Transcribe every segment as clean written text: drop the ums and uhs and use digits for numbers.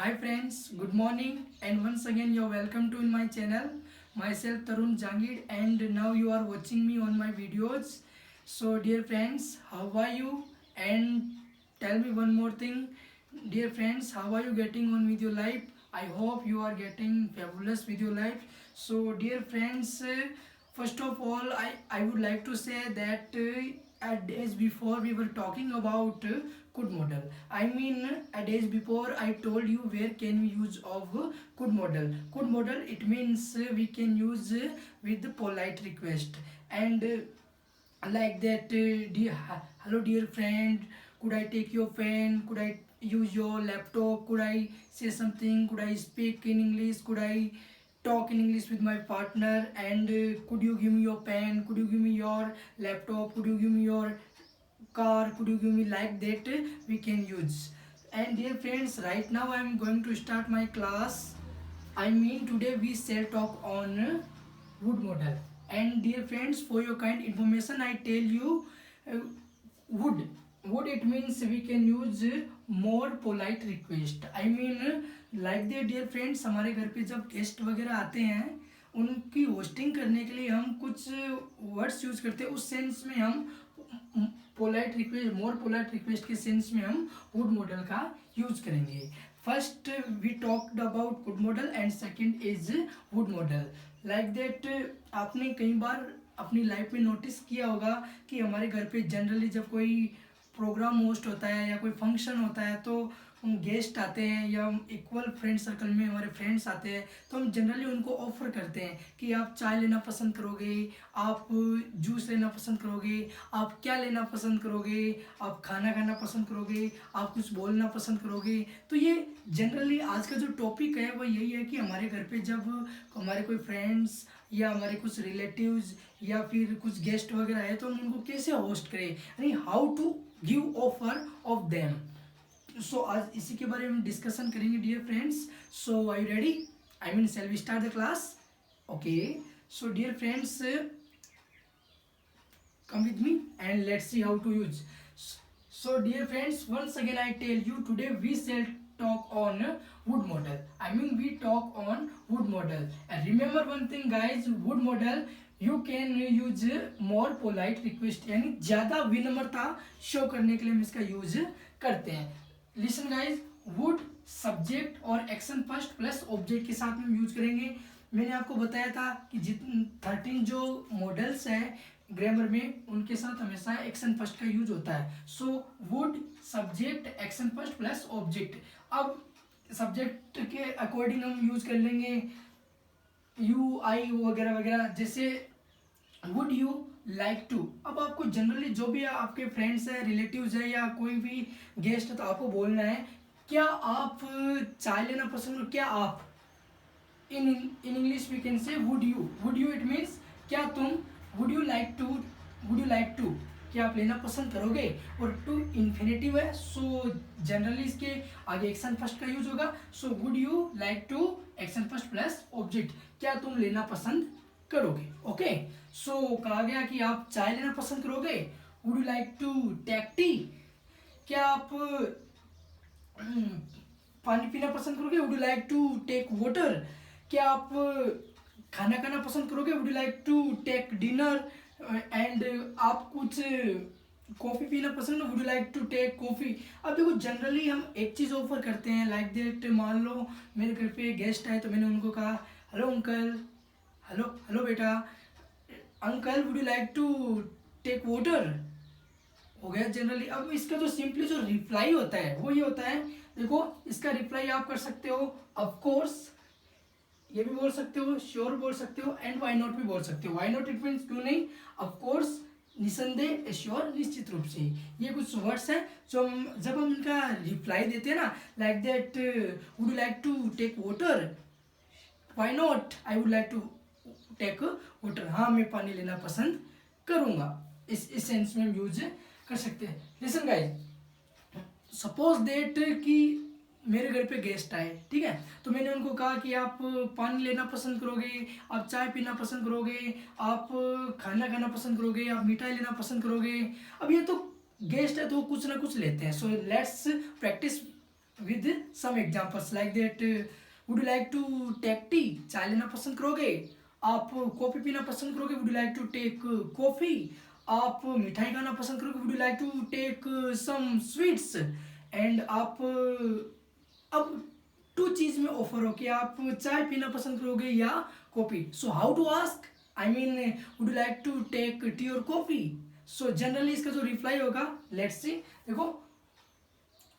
Hi friends, good morning and once again you're welcome to in my channel. Myself Tarun Jangid and now you are watching me on my videos. So dear friends, how are you? And tell me one more thing. Dear friends, how are you getting on with your life? I hope you are getting fabulous with your life. So dear friends, first of all I would like to say that at days before we were talking about good model. I mean a days before I told you where can we use of good model. Good model it means we can use with the polite request and like that hello dear friend, could I take your pen, could I use your laptop, could I say something, could I speak in English, could I talk in English with my partner, and could you give me your pen, could you give me your laptop, could you give me your car, could you give me, like that we can use. And dear friends, right now I am going to start my class. I mean today we shall talk on wood model. And dear friends, for your kind information I tell you, uh, wood wood it means we can use more polite request. I mean like that dear friends, हमारे घर पे जब guest वगैरह आते हैं उनकी hosting करने के लिए हम कुछ वर्ड्स यूज करते हैं, उस सेंस में हम polite request, more polite request के सेंस में हम वुड मॉडल का यूज करेंगे. First we talked about could modal and second is would modal. Like that आपने कई बार अपनी लाइफ में नोटिस किया होगा कि हमारे घर पे जनरली जब कोई प्रोग्राम होस्ट होता है या कोई फंक्शन होता है तो गेस्ट आते हैं या इक्वल फ्रेंड सर्कल में हमारे फ्रेंड्स आते हैं तो हम जनरली उनको ऑफर करते हैं कि आप चाय लेना पसंद करोगे, आप जूस लेना पसंद करोगे, आप क्या लेना पसंद करोगे, आप खाना खाना पसंद करोगे, आप कुछ बोलना पसंद करोगे. तो ये जनरली आज का जो टॉपिक है वो यही है कि हमारे घर पे जब हमारे कोई फ्रेंड्स या हमारे कुछ रिलेटिव्स या फिर कुछ गेस्ट वगैरह है तो हम उनको कैसे होस्ट करें, यानी how to give offer of them. So आज इसी के बारे में डिस्कशन करेंगे dear friends. So are you ready? I mean shall we start the class? Okay. So dear friends, come with me and let's see how to use. So dear friends, once again I tell you today we shall talk on wood model. I mean we talk on wood model. And remember one thing guys, wood model you can use more polite request, यानी ज़्यादा विनम्रता show करने के लिए हम इसका use करते हैं. लिसन गाइज, वुड सब्जेक्ट और एक्शन फर्स्ट प्लस ऑब्जेक्ट के साथ में हम यूज करेंगे. मैंने आपको बताया था कि जितने 13 जो मॉडल्स हैं ग्रामर में उनके साथ हमेशा एक्शन फर्स्ट का यूज होता है. So would subject action first plus object. अब सब्जेक्ट के अकॉर्डिंग हम यूज कर लेंगे यू आई वगैरह वगैरह. जैसे वुड यू लाइक टू. अब आपको जनरली जो भी आपके फ्रेंड्स हैं, रिलेटिव्स हैं या कोई भी गेस्ट है तो आपको बोलना है क्या आप चाय लेना पसंद हो, क्या आप. In English we can say would you. Would you it means क्या तुम. Would you like to, would you like to क्या आप लेना पसंद करोगे. और टू इन्फिनेटिव है सो जनरली इसके आगे एक्शन फर्स्ट का यूज होगा. So would you like to action first plus object, क्या तुम लेना पसंद करोगे. ओके. सो कहा गया कि आप चाय लेना पसंद करोगे. Would you like to take tea, क्या आप पानी पीना पसंद करोगे. Would you like to take water, क्या आप खाना खाना पसंद करोगे. Would you like to take dinner. And आप कुछ कॉफ़ी पीना पसंद है. Would you like to take coffee. अब देखो जनरली हम एक चीज़ ऑफर करते हैं लाइक दैट. मान लो मेरे घर पे गेस्ट आए तो मैंने उनको कहा हेलो अंकल, हेलो हेलो बेटा, uncle would you like to take water. हो गया जनरली. अब इसका जो सिंपली जो रिप्लाई होता है वो ये होता है. देखो इसका रिप्लाई आप कर सकते हो ऑफ कोर्स, ये भी बोल सकते हो, श्योर बोल सकते हो, एंड वाई नॉट भी बोल सकते हो. वाई नॉट इट मीन्स क्यों नहीं, ऑफ कोर्स, निसंदेह, श्योर, निश्चित रूप से. ये कुछ वर्ड्स हैं जो हम जब हम इनका रिप्लाई देते हैं ना like that would you like to take water, why not I would like to take water, हाँ मैं पानी लेना पसंद करूँगा. इस सेंस में हम यूज कर सकते हैं. लिसन गाइस, सपोज दैट कि मेरे घर पे गेस्ट आए, ठीक है, तो मैंने उनको कहा कि आप पानी लेना पसंद करोगे, आप चाय पीना पसंद करोगे, आप खाना खाना पसंद करोगे, आप मिठाई लेना पसंद करोगे. अब ये तो गेस्ट है तो वो कुछ ना कुछ लेते हैं. So let's practice with some examples like that. Would you like to take tea? चाय लेना पसंद करोगे? आप कॉफी पीना पसंद करोगे? Would you like to take coffee? आप मिठाई खाना पसंद करोगे? Would you like to take some sweets? And आप अब टू चीज में ऑफर हो कि आप चाय पीना पसंद करोगे या coffee. So how to ask, I mean would you like to take tea और कॉफी. सो जनरली इसका जो रिप्लाई होगा, लेट्स सी. देखो,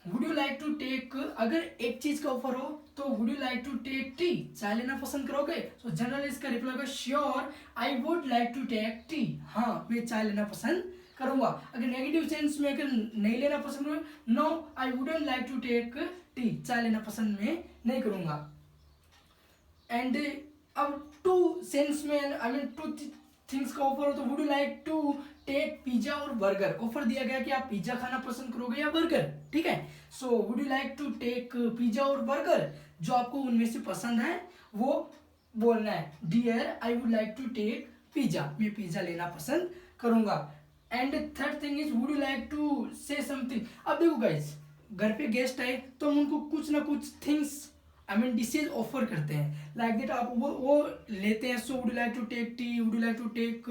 would you like to take, अगर एक चीज का ऑफर हो तो would you like to take tea, चाय लेना पसंद करोगे? सो जनरली इसका रिप्लाई होगा sure I would like to take tea. हाँ, मैं चाय लेना पसंद करूंगा. अगर नेगेटिव सेंस में अगर नहीं लेना पसंद करूंगा, no I wouldn't like to take tea, चाय लेना पसंद में नहीं करूंगा. एंड अब टू सेंस में, आई मीन टू थिंग्स का ऑफर हो तो would you like to take pizza और बर्गर. ऑफर दिया गया कि आप पिज्जा खाना पसंद करोगे या बर्गर. ठीक है. So would you like to take pizza और बर्गर, जो आपको उनमें से पसंद है वो बोलना है. Dear I would like to take pizza, मैं पिज्जा लेना पसंद करूंगा. And third thing is would you like to say something. अब देखो गाइस, घर पे गेस्ट आए तो हम उनको कुछ ना कुछ things, I mean dishes offer करते हैं. लाइक दैट आप वो लेते हैं. So would you like to take tea, would you like to take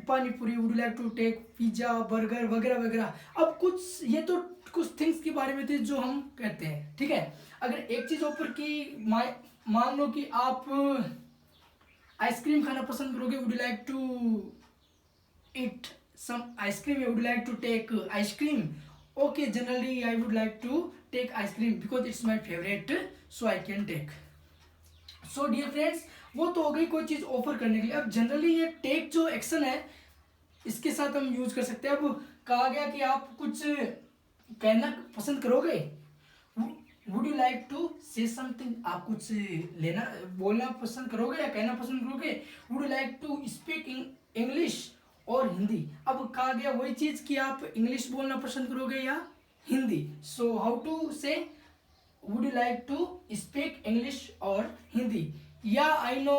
pani puri, would you like to take pizza burger वगैरह वगैरह. अब कुछ ये तो कुछ थिंग्स के बारे में थे जो हम कहते हैं. ठीक है. अगर एक चीज ऑफर की, मान लो कि आप आइसक्रीम खाना पसंद करोगे, would you like to eat some ice cream, you would like to take ice cream. Okay, generally I would like to take ice cream because it's my favorite, so I can take. So dear friends, वो तो हो गई कोई चीज offer करने के लिए. अब जनरली ये टेक जो एक्शन है, इसके साथ हम यूज कर सकते हैं. अब कहा गया कि आप कुछ कहना पसंद करोगे, would you like to say something, आप कुछ लेना बोलना पसंद करोगे या कहना पसंद करोगे. Would you like to speak English और हिंदी. अब कहा गया वही चीज कि आप इंग्लिश बोलना पसंद करोगे या Hindi. So how to say, would you like to speak English और हिंदी. या I know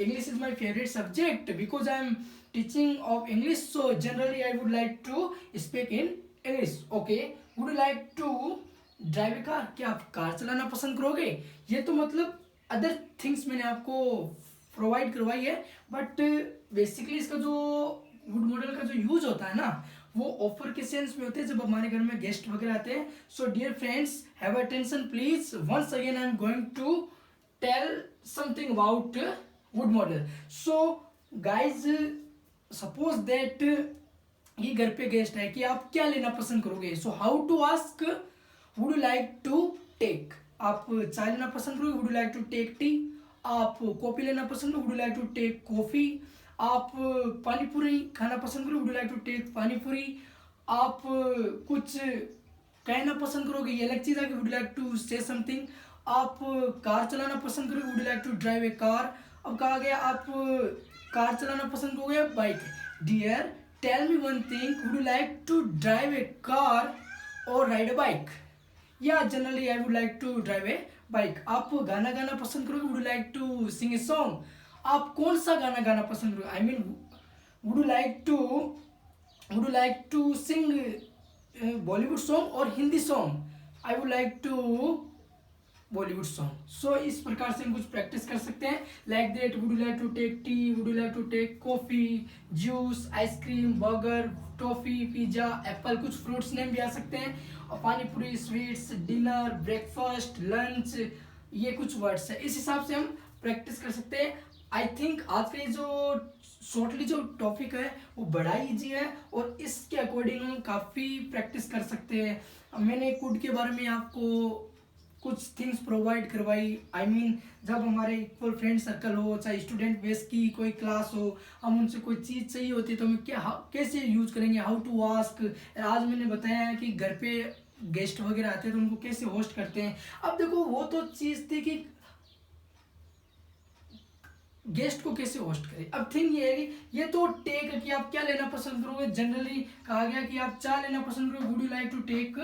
English is my favourite subject because I am teaching of English, so generally I would like to speak in English. Okay. Would you like to drive a car, क्या आप car चलाना पसंद करोगे. ये तो मतलब other things मैंने आपको प्रोवाइड करवाई है, बट बेसिकली इसका जो वुड मॉडल का जो यूज होता है ना, वो ऑफर के सेंस में होते हैं जब हमारे घर में गेस्ट वगैरह आते हैं. So dear friends, have attention please. Once again I am going to tell something about would modal. So guys, suppose that ये घर पे गेस्ट है कि आप क्या लेना पसंद करोगे. So how to ask, would you like to take, आप चाय लेना पसंद करोगे, would you like to take tea. आप कॉफी लेना पसंद करोगे, would you like to take coffee. आप पानी पूरी खाना पसंद करोगे, would you like to take pani puri. आप कुछ कहना पसंद करोगे, ये अलग चीज है कि would you like to say something. आप कार चलाना पसंद करोगे, would you like to drive a car. अब कहा गया आप कार चलाना पसंद करोगे या bike. Dear tell me one thing, would you like to drive a car और राइड ए बाइक. या generally I would like to drive a bike. आप गाना गाना पसंद करोगे, would you like to sing a song. आप कौन सा गाना गाना पसंद करोगे, I mean would you like to sing Bollywood song और Hindi song. I would like to Bollywood song. So इस प्रकार से हम कुछ प्रैक्टिस कर सकते हैं. Like that, would you like to take tea, would you like to take coffee, juice, ice cream, burger, toffee, pizza, apple, कुछ फ्रूट्स नेम भी आ सकते हैं, और पानी पूरी, स्वीट्स, डिनर, ब्रेकफास्ट, लंच, ये कुछ वर्ड्स है. इस हिसाब से हम प्रैक्टिस कर सकते हैं. आई थिंक आज का ये जो शॉर्टली जो टॉपिक है वो बड़ा ईजी है, और इसके अकॉर्डिंग हम काफ़ी प्रैक्टिस कर सकते हैं. मैंने कुड के बारे में आपको कुछ थिंग्स प्रोवाइड करवाई. आई मीन जब हमारे इक्वल फ्रेंड सर्कल हो, चाहे स्टूडेंट बेस की कोई क्लास हो, हम उनसे कोई चीज़ चाहिए होती है तो हम कैसे यूज करेंगे, हाउ टू आस्क. आज मैंने बताया है कि घर पे गेस्ट वगैरह आते हैं तो उनको कैसे होस्ट करते हैं. अब देखो, वो तो चीज़ थी कि गेस्ट को कैसे होस्ट करें. अब थिंग ये है कि ये तो टेक है कि आप क्या लेना पसंद करोगे. जनरली कहा गया कि आप चाय लेना पसंद करोगे, would you like to take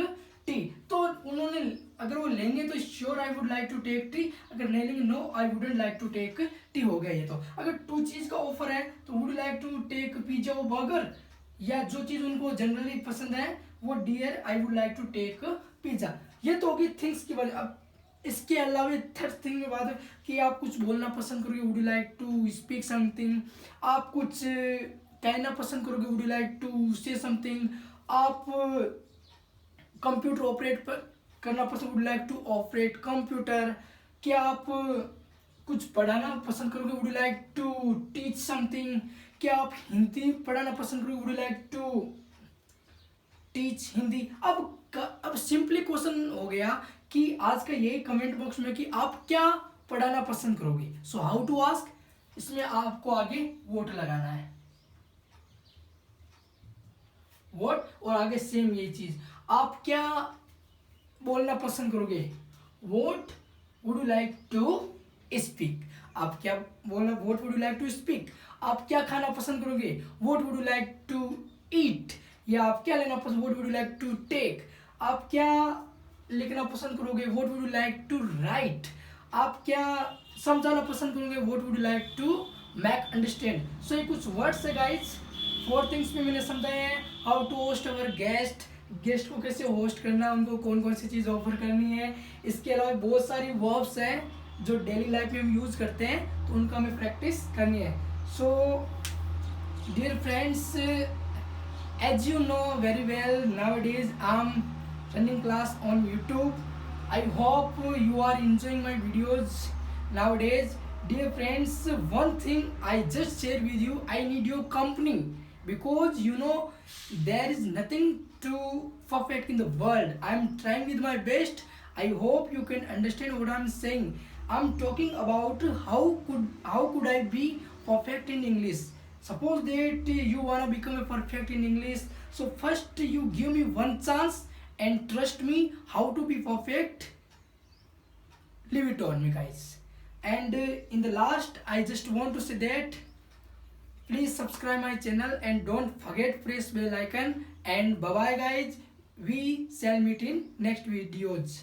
tea. तो उन्होंने, अगर वो लेंगे तो sure I would like to take tea, अगर नहीं लेंगे no I wouldn't like to take tea. हो गया ये तो. अगर टू चीज का ऑफर है तो would you like to take pizza और बर्गर, या जो चीज उनको जनरली पसंद है वो dear I would like to take pizza. ये तो होगी थिंग्स की वजह। अब इसके अलावा थर्ड थिंग में बात है कि आप कुछ बोलना पसंद करोगे, would you like to speak something. आप कुछ कहना पसंद करोगे, would you like to say something. आप कंप्यूटर ऑपरेट करना पसंद, would like to operate computer. क्या आप कुछ पढ़ाना पसंद करोगे, would you like to teach something. क्या आप हिंदी पढ़ाना पसंद करोगे, would you like to teach Hindi. अब सिंपली क्वेश्चन हो गया कि आज का यही कमेंट बॉक्स में कि आप क्या पढ़ाना पसंद करोगे। सो हाउ टू आस्क, इसमें आपको आगे वोट लगाना है, वोट, और आगे सेम ये चीज, आप क्या बोलना पसंद करोगे, what would you like to speak. आप क्या बोलना, what would you like to speak. आप क्या खाना पसंद करोगे, what would you like to eat. या आप क्या लेना पसंद, what would you like to take. आप क्या लिखना पसंद करोगे, what would you like to write. आप क्या समझाना पसंद करोगे, what would you like to make understand. So ये कुछ वर्ड्स है गाइज, 4 थिंग्स में मैंने समझाए हैं। How to host our guest, guest को कैसे होस्ट करना, उनको कौन कौन सी चीज़ ऑफर करनी है। इसके अलावा बहुत सारी वर्ब्स हैं जो डेली लाइफ में हम यूज़ करते हैं, तो उनका हमें प्रैक्टिस करनी है। So dear friends, as you know very well, nowadays I'm running class on YouTube. I hope you are enjoying my videos nowadays. Dear friends, one thing I just share with you, I need your company, because you know there is nothing to perfect in the world. I'm trying with my best. I hope you can understand what I'm saying. I'm talking about how could I be perfect in English. Suppose that you wanna become a perfect in English, so first you give me one chance and trust me how to be perfect. Leave it on me, guys. And in the last, I just want to say that please subscribe my channel and don't forget press bell icon. And bye bye, guys. We shall meet in next videos.